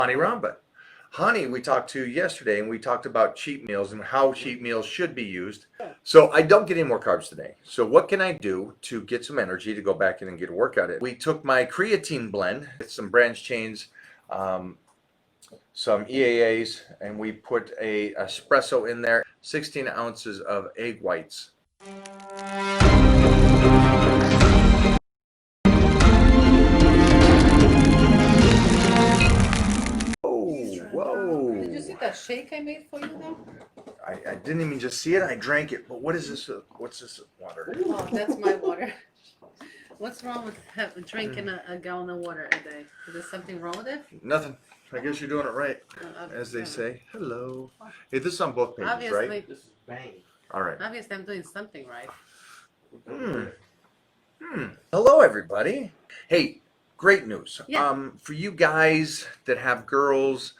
Hany Rambod. Hany, we talked to yesterday, and we talked about cheat meals and how cheat meals should be used. So I don't get any more carbs today. So what can I do to get some energy to go back in and get a workout in? We took my creatine blend with some branch chains, some EAAs, and we put a espresso in there, 16 ounces of egg whites. Whoa. Did you see that shake I made for you though? I didn't even just see it, I drank it. But what is this? What's this water? Oh, that's my water. What's wrong with drinking a gallon of water a day? Is there something wrong with it? Nothing. I guess you're doing it right, as they say. Hello. Hey, this is on both pages, Obviously, right? This is bang. All right. obviously I'm doing something right. Hello, everybody. Hey, great news. Yeah. For you guys that have girls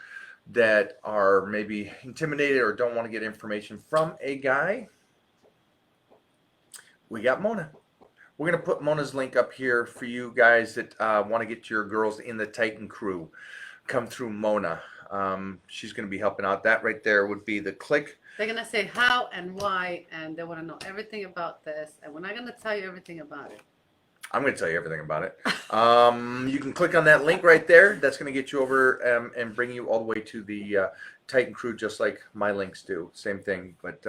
that are maybe intimidated or don't want to get information from a guy, we got Mona. We're going to put Mona's link up here for you guys that want to get your girls in the Titan crew. Come through Mona. She's going to be helping out. That right there would be the click. They're gonna say how and why, and they want to know everything about this, and we're not gonna tell you everything about it. I'm going to tell you everything about it. You can click on that link right there. That's going to get you over and bring you all the way to the Titan crew, just like my links do. Same thing, but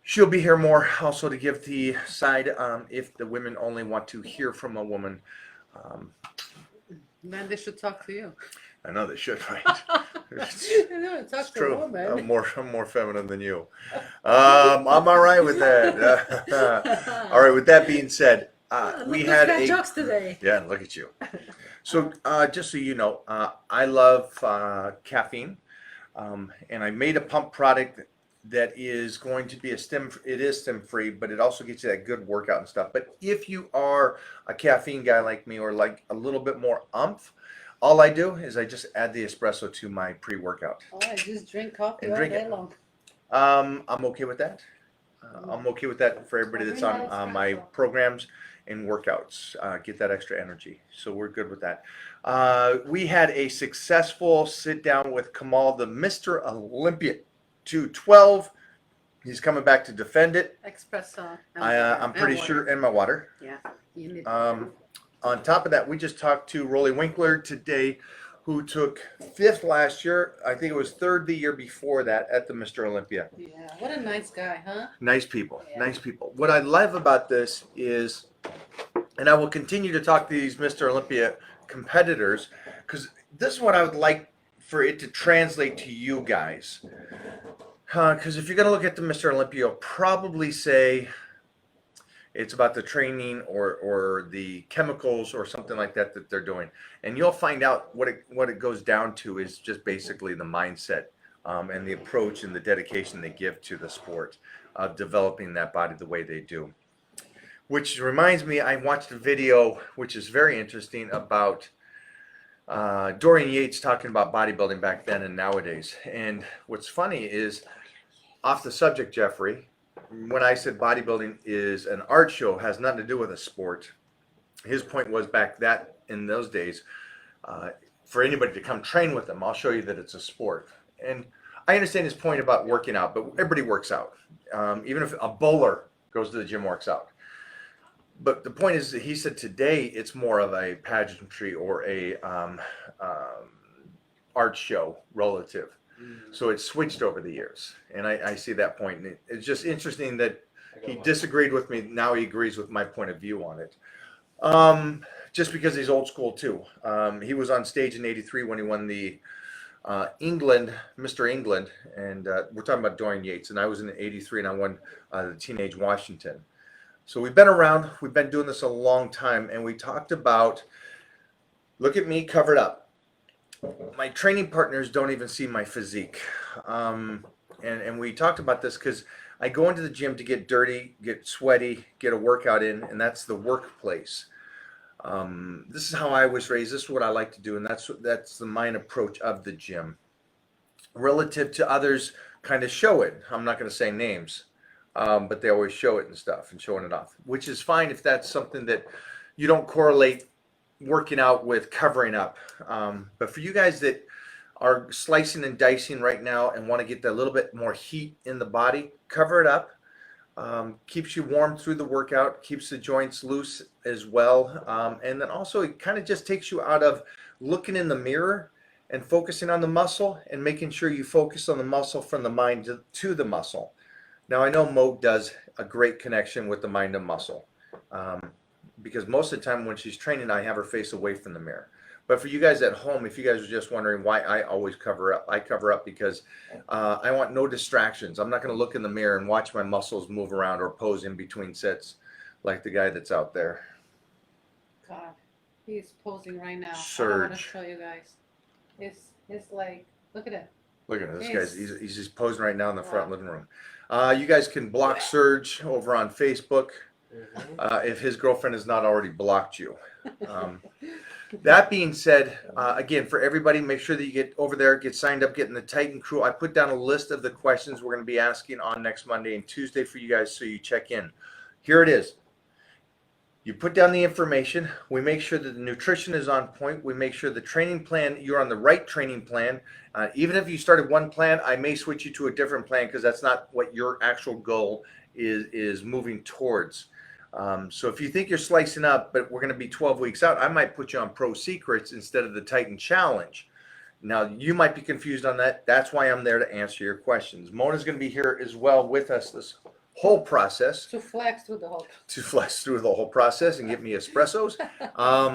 she'll be here more also to give the side if the women only want to hear from a woman. Then they should talk to you. I know they should, right? Talk It's to true. a woman. I'm more feminine than you. I'm all right with that. All right. With that being said, we had a jokes today. Yeah, look at you. So just so you know, I love caffeine, and I made a pump product that is going to be it is stim free, but it also gets you that good workout and stuff. But if you are a caffeine guy like me, or like a little bit more umph, all I do is I just add the espresso to my pre-workout. Oh, I just drink coffee And all drink day it. long. I'm okay with that. I'm okay with that for everybody that's on my programs and workouts. Get that extra energy. So we're good with that. We had a successful sit down with Kamal, the Mr. Olympia 212. He's coming back to defend it. Espresso. I'm pretty sure, and my water. Yeah, you need. On top of that, we just talked to Rolly Winkler today, who took 5th last year. I think it was 3rd the year before that at the Mr. Olympia. Yeah, what a nice guy, huh? Nice people, Yeah. nice people. What I love about this is, and I will continue to talk to these Mr. Olympia competitors, because this is what I would like for it to translate to you guys. Because if you're going to look at the Mr. Olympia, you'll probably say it's about the training or the chemicals or something like that that they're doing. And you'll find out what it goes down to is just basically the mindset and the approach and the dedication they give to the sport of developing that body the way they do. Which reminds me, I watched a video which is very interesting about Dorian Yates talking about bodybuilding back then and nowadays. And what's funny is, off the subject, Jeffrey, when I said bodybuilding is an art show, has nothing to do with a sport. His point was back in those days, for anybody to come train with them, I'll show you that it's a sport. And I understand his point about working out, but everybody works out. Even if a bowler goes to the gym, works out. But the point is that he said today it's more of a pageantry or a art show relative. So it's switched over the years, and I see that point. And it's just interesting that he disagreed with me. Now he agrees with my point of view on it. Just because he's old school too. He was on stage in '83 when he won the Mr. England, and we're talking about Dorian Yates. And I was in '83, and I won the Teenage Washington. So we've been around. We've been doing this a long time, and we talked about, look at me covered up. My training partners don't even see my physique. And we talked about this because I go into the gym to get dirty, get sweaty, get a workout in, and that's the workplace. This is how I was raised. This is what I like to do, and that's the mind approach of the gym. Relative to others, kind of show it. I'm not going to say names, but they always show it and stuff and showing it off, which is fine if that's something that you don't correlate working out with covering up. But for you guys that are slicing and dicing right now and want to get a little bit more heat in the body, cover it up. Keeps you warm through the workout, keeps the joints loose as well. And then also it kind of just takes you out of looking in the mirror and focusing on the muscle and making sure you focus on the muscle from the mind to the muscle. Now I know Mo does a great connection with the mind and muscle. Because most of the time when she's training, I have her face away from the mirror. But for you guys at home, if you guys are just wondering why I always cover up, I cover up because I want no distractions. I'm not going to look in the mirror and watch my muscles move around or pose in between sets like the guy that's out there. God, he's posing right now. Surge. I want to show you guys. It's like, look at it. Look at this Yes. guy's. He's just posing right now in the front Wow. living room. You guys can block Surge over on Facebook if his girlfriend has not already blocked you. That being said, again, for everybody, make sure that you get over there, get signed up, get in the Titan crew. I put down a list of the questions we're going to be asking on next Monday and Tuesday for you guys, so you check in. Here it is. You put down the information. We make sure that the nutrition is on point. We make sure the training plan, you're on the right training plan. Even if you started one plan, I may switch you to a different plan because that's not what your actual goal is moving towards. So if you think you're slicing up, but we're going to be 12 weeks out, I might put you on Pro Secrets instead of the Titan Challenge. Now, you might be confused on that. That's why I'm there to answer your questions. Mona's going to be here as well with us this whole process. To flex through the whole. To flex through the whole process and get me espressos.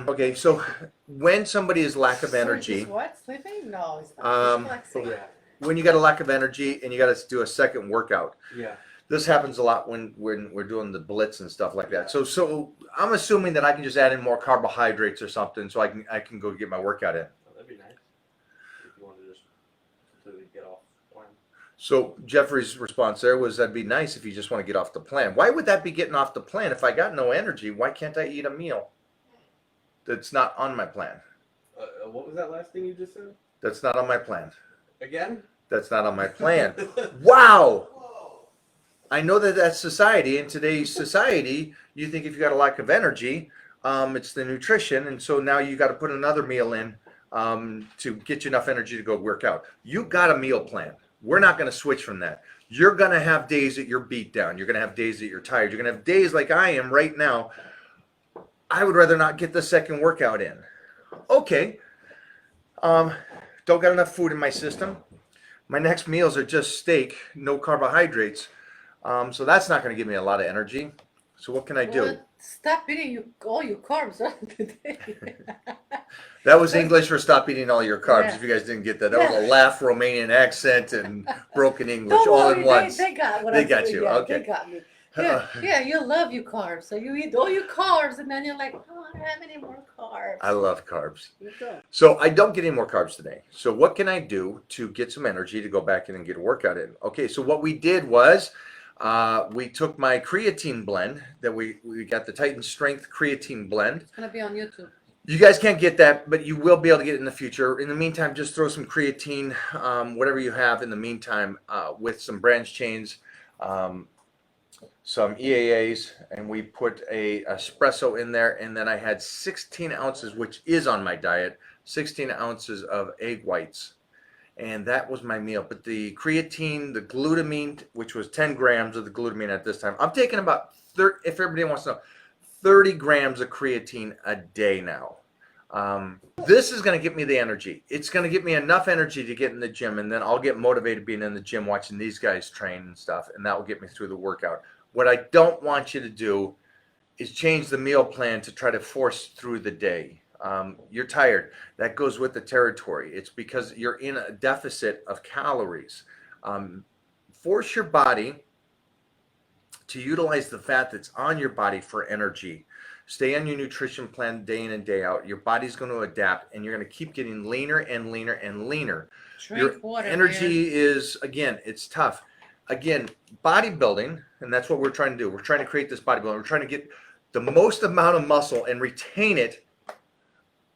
Okay, so when somebody is lack of energy. Is what? Sleeping? No, it's not. It's flexing. When you got a lack of energy and you got to do a second workout. Yeah. This happens a lot when we're doing the blitz and stuff like that. So I'm assuming that I can just add in more carbohydrates or something, so I can go get my workout in. Oh, that'd be nice if you wanted to just completely get off plan. So Jeffrey's response there was, that'd be nice if you just want to get off the plan. Why would that be getting off the plan? If I got no energy, why can't I eat a meal that's not on my plan? What was that last thing you just said? That's not on my plan. Again? That's not on my plan. Wow. I know that that's society. In today's society, you think if you got a lack of energy, it's the nutrition, and so now you got to put another meal in to get you enough energy to go work out. You got a meal plan. We're not going to switch from that. You're going to have days that you're beat down. You're going to have days that you're tired. You're going to have days like I am right now. I would rather not get the second workout in. Okay. Don't got enough food in my system. My next meals are just steak, no carbohydrates. So that's not going to give me a lot of energy. So what can I do? Well, stop eating all your carbs today. That was English for stop eating all your carbs. Yeah. If you guys didn't get that, that was a laugh, Romanian accent, and broken English Don't all worry, in once. They got what They I'm got doing. you, Yeah, okay. They got me. Yeah, you love your carbs. So you eat all your carbs, and then you're like, oh, I don't have any more carbs. I love carbs. You don't. So I don't get any more carbs today. So what can I do to get some energy to go back in and get a workout in? Okay, so what we did was we took my creatine blend that we got the Titan Strength creatine blend. It's gonna be on YouTube. You guys can't get that, but you will be able to get it in the future. In the meantime, just throw some creatine, whatever you have in the meantime, with some branch chains, some EAAs, and we put a espresso in there. And then I had 16 ounces, which is on my diet, 16 ounces of egg whites. And that was my meal. But the creatine, the glutamine, which was 10 grams of the glutamine at this time, I'm taking about 30, if everybody wants to know, 30 grams of creatine a day now. This is going to give me the energy. It's going to give me enough energy to get in the gym, and then I'll get motivated being in the gym watching these guys train and stuff, and that will get me through the workout. What I don't want you to do is change the meal plan to try to force through the day. You're tired. That goes with the territory. It's because you're in a deficit of calories. Force your body to utilize the fat that's on your body for energy. Stay on your nutrition plan day in and day out. Your body's going to adapt, and you're going to keep getting leaner and leaner and leaner. Drink Your water. energy is, again, it's tough. Again, bodybuilding, and that's what we're trying to do. We're trying to create this bodybuilding. We're trying to get the most amount of muscle and retain it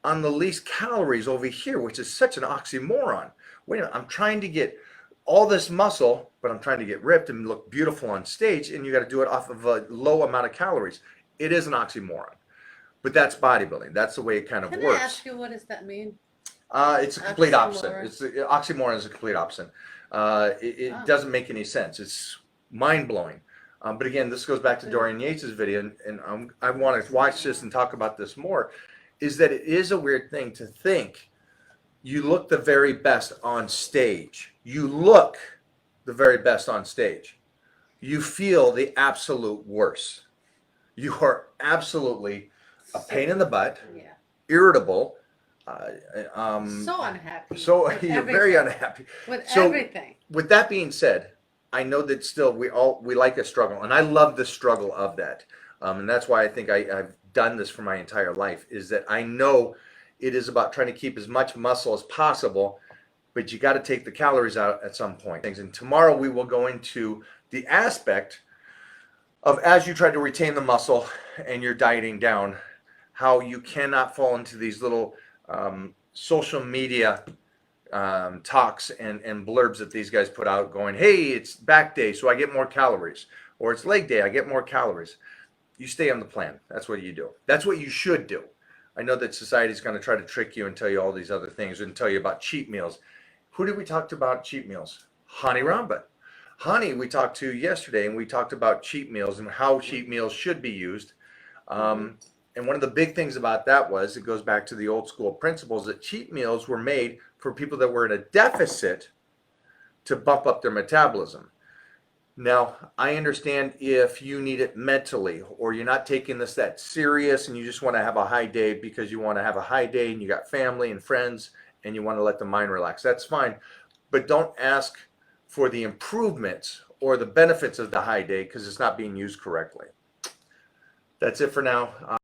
on the least calories over here, which is such an oxymoron. Wait a minute, I'm trying to get all this muscle, but I'm trying to get ripped and look beautiful on stage, and you got to do it off of a low amount of calories. It is an oxymoron. But that's bodybuilding. That's the way it kind of Can I works. ask you what does that mean? It's a complete opposite. Oxymoron. It's oxymoron is a complete opposite. It Oh. doesn't make any sense. It's mind blowing. But again, this goes back to Dorian Yates's video, and I want to watch this and talk about this more. Is that it is a weird thing to think you look the very best on stage. You look the very best on stage. You feel the absolute worst. You are absolutely a pain in the butt, Yeah. irritable. So unhappy. So with you're very everything. unhappy. With So- everything. With that being said, I know that still we like a struggle, and I love the struggle of that, and that's why I think I've done this for my entire life. Is that I know it is about trying to keep as much muscle as possible, but you got to take the calories out at some point. And tomorrow we will go into the aspect of as you try to retain the muscle and you're dieting down, how you cannot fall into these little social media talks and blurbs that these guys put out going, hey, it's back day, so I get more calories. Or it's leg day, I get more calories. You stay on the plan. That's what you do. That's what you should do. I know that society's going to try to trick you and tell you all these other things and tell you about cheat meals. Who did we talk to about cheat meals? Hany Rambod. Hany we talked to yesterday, and we talked about cheat meals and how cheat meals should be used. And one of the big things about that was, it goes back to the old school principles, that cheat meals were made for people that were in a deficit to bump up their metabolism. Now, I understand if you need it mentally, or you're not taking this that serious and you just want to have a high day because you want to have a high day and you got family and friends and you want to let the mind relax. That's fine. But don't ask for the improvements or the benefits of the high day because it's not being used correctly. That's it for now.